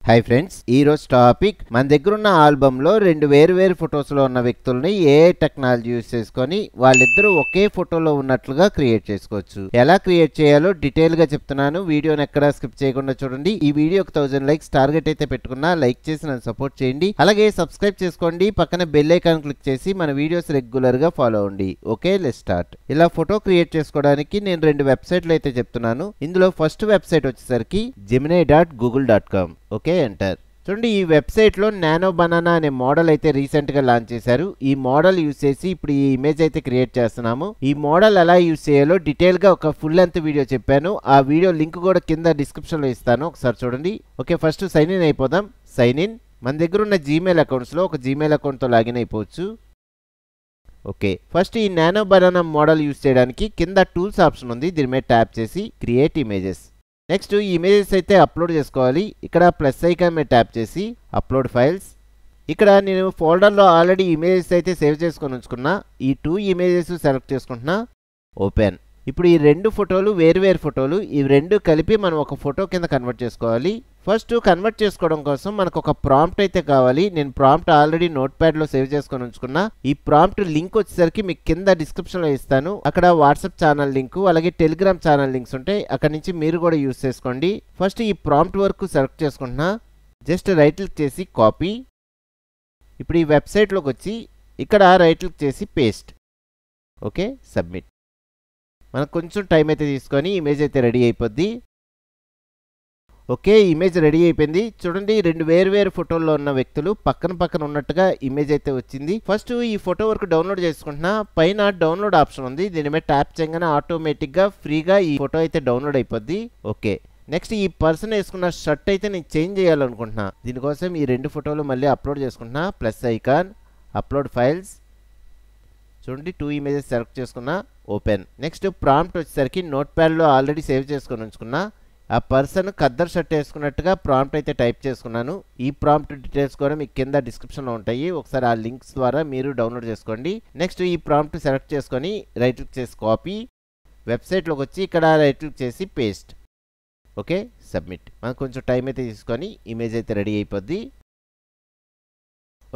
Hi friends, ఈ రోజు topic మన దగ్గర ఉన్న ఆల్బమ్ లో రెండు వేరు ఫొటోస్ లో ఉన్న వ్యక్తుల్ని ఏ టెక్నాలజీ యూస్ చేసుకొని వాళ్ళిద్దరూ ఒకే ఫోటోలో ఉన్నట్లుగా క్రియేట్ చేసుకోవచ్చు. ఎలా క్రియేట్ చేయాలో డీటెయిల్ గా చెప్తున్నాను. వీడియోని ఎక్కడా స్కిప్ చేయకుండా చూడండి. ఈ వీడియోకి 1000 లైక్స్ టార్గెట్ అయితే పెట్టుకున్నా లైక్ చేసి నన్ను సపోర్ట్ చేయండి. అలాగే సబ్స్క్రైబ్ చేసుకోండి. పక్కన బెల్ ఐకాన్ క్లిక్ చేసి మన వీడియోస్ రెగ్యులర్ గా ఫాలో అవ్వండి. Okay, let's start. ఇలా ఫోటో క్రియేట్ చేసుకోవడానికి నేను రెండు వెబ్సైట్లు అయితే చెప్తున్నాను. ఇందులో ఫస్ట్ వెబ్సైట్ వచ్చేసరికి gemini.google.com. Okay, enter. చూడండి, ఈ వెబ్సైట్ లో నానో బనానా అనే మోడల్ అయితే రీసెంట్ గా లాంచ్ చేశారు. ఈ మోడల్ యూస్ చేసి ఇప్పుడు ఈ ఇమేజ్ అయితే క్రియేట్ చేస్తున్నాము. ఈ మోడల్ ఎలా యూస్ చేయాలో డీటెయిల్ గా ఒక ఫుల్ లెంత్ వీడియో చెప్పాను. ఆ వీడియో లింక్ కూడా కింద డిస్క్రిప్షన్ లో ఇస్తాను, ఒకసారి చూడండి. ఓకే, ఫస్ట్ సైన్ ఇన్ అయిపోదాం. Sign in. మన దగ్గర ఉన్న జీమెయిల్ అకౌంట్స్ లో ఒక జీమెయిల్ అకౌంట్ తో లాగిన్ అయిపోవచ్చు. ఓకే, ఫస్ట్ ఈ నానో బనానా మోడల్ యూస్ చేయడానికి కింద టూల్స్ ఆప్షన్ ఉంది, దీని మీద ట్యాప్ చేసి క్రియేట్ ఇమేజెస్. నెక్స్ట్ ఈ ఇమేజెస్ అయితే అప్లోడ్ చేసుకోవాలి. ఇక్కడ ప్లస్ ఐకాన్ మీద ట్యాప్ చేసి అప్లోడ్ ఫైల్స్. ఇక్కడ నేను ఫోల్డర్లో ఆల్రెడీ ఇమేజెస్ అయితే సేవ్ చేసుకొని ఉంచుకున్నా. ఈ 2 ఇమేజెస్ సెలెక్ట్ చేసుకుంటున్నా. ఓపెన్. ఇప్పుడు ఈ రెండు ఫోటోలు వేరు ఫోటోలు, ఈ రెండు కలిపి మనం ఒక ఫోటో కింద కన్వర్ట్ చేసుకోవాలి. ఫస్ట్ కన్వర్ట్ చేసుకోవడం కోసం మనకు ఒక ప్రాంప్ట్ అయితే కావాలి. నేను ప్రాంప్ట్ ఆల్రెడీ నోట్ ప్యాడ్ లో సేవ్ చేసుకొని ఉంచుకున్నా. ఈ ప్రాంప్ట్ లింక్ వచ్చేసరికి మీకు కింద డిస్క్రిప్షన్ లో ఇస్తాను. అక్కడ వాట్సాప్ ఛానల్ లింక్, అలాగే టెలిగ్రామ్ ఛానల్ లింక్స్ ఉంటాయి. అక్కడ నుంచి మీరు కూడా యూస్ చేసుకోండి. ఫస్ట్ ఈ ప్రాంప్ట్ వరకు సెలెక్ట్ చేసుకుంటున్నా. జస్ట్ రైట్ క్లిక్ చేసి కాపీ. ఇప్పుడు ఈ వెబ్సైట్లోకి వచ్చి ఇక్కడ రైట్ క్లిక్ చేసి పేస్ట్. Okay, submit. మనకు కొంచెం టైం అయితే తీసుకొని ఇమేజ్ అయితే రెడీ అయిపోద్ది. ఓకే, ఇమేజ్ రెడీ అయిపోయింది. చూడండి, రెండు వేరు ఫోటోల్లో ఉన్న వ్యక్తులు పక్కన ఉన్నట్టుగా ఇమేజ్ అయితే వచ్చింది. ఫస్ట్ ఈ ఫోటో వరకు డౌన్లోడ్ చేసుకుంటున్నా. పైన డౌన్లోడ్ ఆప్షన్ ఉంది, దీని మీద ట్యాప్ చేయగానే ఆటోమేటిక్గా ఫ్రీగా ఈ ఫోటో అయితే డౌన్లోడ్ అయిపోద్ది. ఓకే, నెక్స్ట్ ఈ పర్సన్ వేసుకున్న షర్ట్ అయితే నేను చేంజ్ చేయాలనుకుంటున్నా. దీనికోసం ఈ రెండు ఫోటోలు మళ్ళీ అప్లోడ్ చేసుకుంటున్నా. Plus icon, upload files. చూడండి, 2 ఇమేజెస్ సెలెక్ట్ చేసుకున్నా. ఓపెన్. నెక్స్ట్ ప్రాంప్ట్ వచ్చేసరికి నోట్ ప్యాడ్లో ఆల్రెడీ సేవ్ చేసుకొని ఉంచుకున్నా. ఆ పర్సన్ ఖద్దర్ షర్ట్ వేసుకున్నట్టుగా ప్రాంప్ట్ అయితే టైప్ చేసుకున్నాను. ఈ ప్రాంప్ట్ డీటెయిల్స్ కూడా మీకు కింద డిస్క్రిప్షన్లో ఉంటాయి, ఒకసారి ఆ లింక్స్ ద్వారా మీరు డౌన్లోడ్ చేసుకోండి. నెక్స్ట్ ఈ ప్రాంప్ట్ సెలెక్ట్ చేసుకొని రైట్ క్లిక్ చేసి కాపీ. వెబ్సైట్లోకి వచ్చి ఇక్కడ రైట్ క్లిక్ చేసి పేస్ట్. Okay, submit. మనకు కొంచెం టైం అయితే తీసుకొని ఇమేజ్ అయితే రెడీ అయిపోద్ది.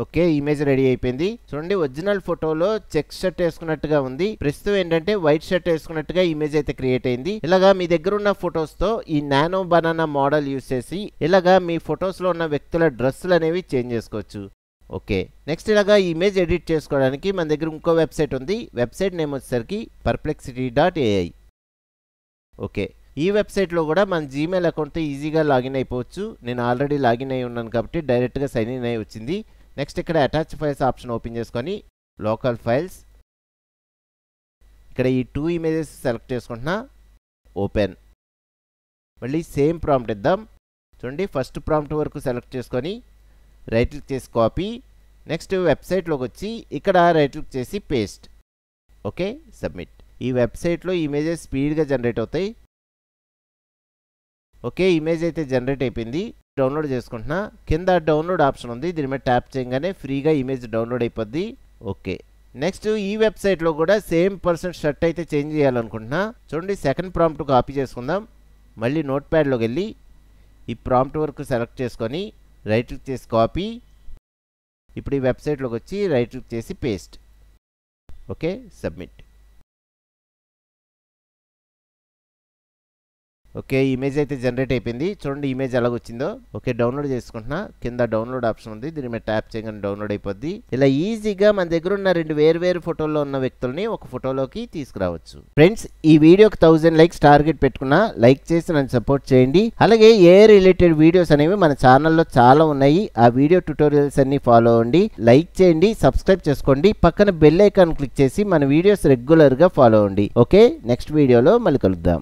ఓకే, ఇమేజ్ రెడీ అయిపోయింది. చూడండి, ఒరిజినల్ ఫోటోలో చెక్ షర్ట్ వేసుకున్నట్టుగా ఉంది. ప్రస్తుతం ఏంటంటే వైట్ షర్ట్ వేసుకున్నట్టుగా ఇమేజ్ అయితే క్రియేట్ అయింది. ఇలాగా మీ దగ్గర ఉన్న ఫొటోస్ తో ఈ నానో బనానా మోడల్ యూస్ చేసి ఇలాగా మీ ఫొటోస్ లో ఉన్న వ్యక్తుల డ్రెస్సులు అనేవి చేంజ్ చేసుకోవచ్చు. ఓకే, నెక్స్ట్ ఇలాగా ఇమేజ్ ఎడిట్ చేసుకోవడానికి మన దగ్గర ఇంకో వెబ్సైట్ ఉంది. వెబ్సైట్ నేమ్ వచ్చేసరికి perplexity.ai. ఓకే, ఈ వెబ్సైట్లో కూడా మన జీమెయిల్ అకౌంట్తో ఈజీగా లాగిన్ అయిపోవచ్చు. నేను ఆల్రెడీ లాగిన్ అయి ఉన్నాను కాబట్టి డైరెక్ట్గా సైన్ ఇన్ అయి వచ్చింది. నెక్స్ట్ ఇక్కడ అటాచ్ ఫైల్స్ ఆప్షన్ ఓపెన్ చేసుకొని లోకల్ ఫైల్స్. ఇక్కడ ఈ 2 ఇమేజెస్ సెలెక్ట్ చేసుకుంటున్నా. ఓపెన్. మళ్ళీ సేమ్ ప్రాంప్ట్ ఇద్దాం. చూడండి, ఫస్ట్ ప్రాంప్ట్ వరకు సెలెక్ట్ చేసుకొని రైట్ క్లిక్ చేసి కాపీ. నెక్స్ట్ వెబ్సైట్లోకి వచ్చి ఇక్కడ రైట్ క్లిక్ చేసి పేస్ట్. Okay, submit. ఈ వెబ్సైట్లో ఇమేజెస్ స్పీడ్గా జనరేట్ అవుతాయి. ఓకే, ఇమేజ్ అయితే జనరేట్ అయిపోయింది. డౌన్లోడ్ చేసుకుంటున్నా. కింద డౌన్లోడ్ ఆప్షన్ ఉంది, దీని మీద ట్యాప్ చేయగానే ఫ్రీగా ఇమేజ్ డౌన్లోడ్ అయిపోద్ది. ఓకే, నెక్స్ట్ ఈ వెబ్సైట్లో కూడా సేమ్ పర్సన్ షర్ట్ అయితే చేంజ్ చేయాలనుకుంటున్నా. చూడండి, సెకండ్ ప్రాంప్ట్ కాపీ చేసుకుందాం. మళ్ళీ నోట్ ప్యాడ్లోకి వెళ్ళి ఈ ప్రాంప్ట్ వరకు సెలెక్ట్ చేసుకొని రైట్ క్లిక్ చేసి కాపీ. ఇప్పుడు ఈ వెబ్సైట్లోకి వచ్చి రైట్ క్లిక్ చేసి paste. Okay, submit. Okay, image అయితే జనరేట్ అయిపోయింది. చూడండి ఇమేజ్ ఎలాగొచ్చిందో. ఓకే, డౌన్లోడ్ చేసుకుంటున్నా. కింద డౌన్లోడ్ ఆప్షన్ ఉంది, దీని మీద ట్యాప్ చేయగానే డౌన్లోడ్ అయిపోద్ది. ఇలా ఈజీగా మన దగ్గర ఉన్న రెండు వేరు ఫోటోల్లో ఉన్న వ్యక్తుల్ని ఒక ఫోటోలోకి తీసుకురావచ్చు. ఫ్రెండ్స్, ఈ వీడియోకి 1000 లైక్స్ టార్గెట్ పెట్టుకున్నా. లైక్ చేసి నన్ను సపోర్ట్ చేయండి. అలాగే ఏ రిలేటెడ్ వీడియోస్ అనేవి మన ఛానల్లో చాలా ఉన్నాయి. ఆ వీడియో ట్యుటోరియల్స్ అన్ని ఫాలో అవ్వండి. లైక్ చేయండి, సబ్స్క్రైబ్ చేసుకోండి. పక్కన బెల్ ఐకాన్ క్లిక్ చేసి మన వీడియోస్ రెగ్యులర్గా ఫాలో అవ్వండి. ఓకే, నెక్స్ట్ వీడియోలో మళ్ళీ కలుద్దాం.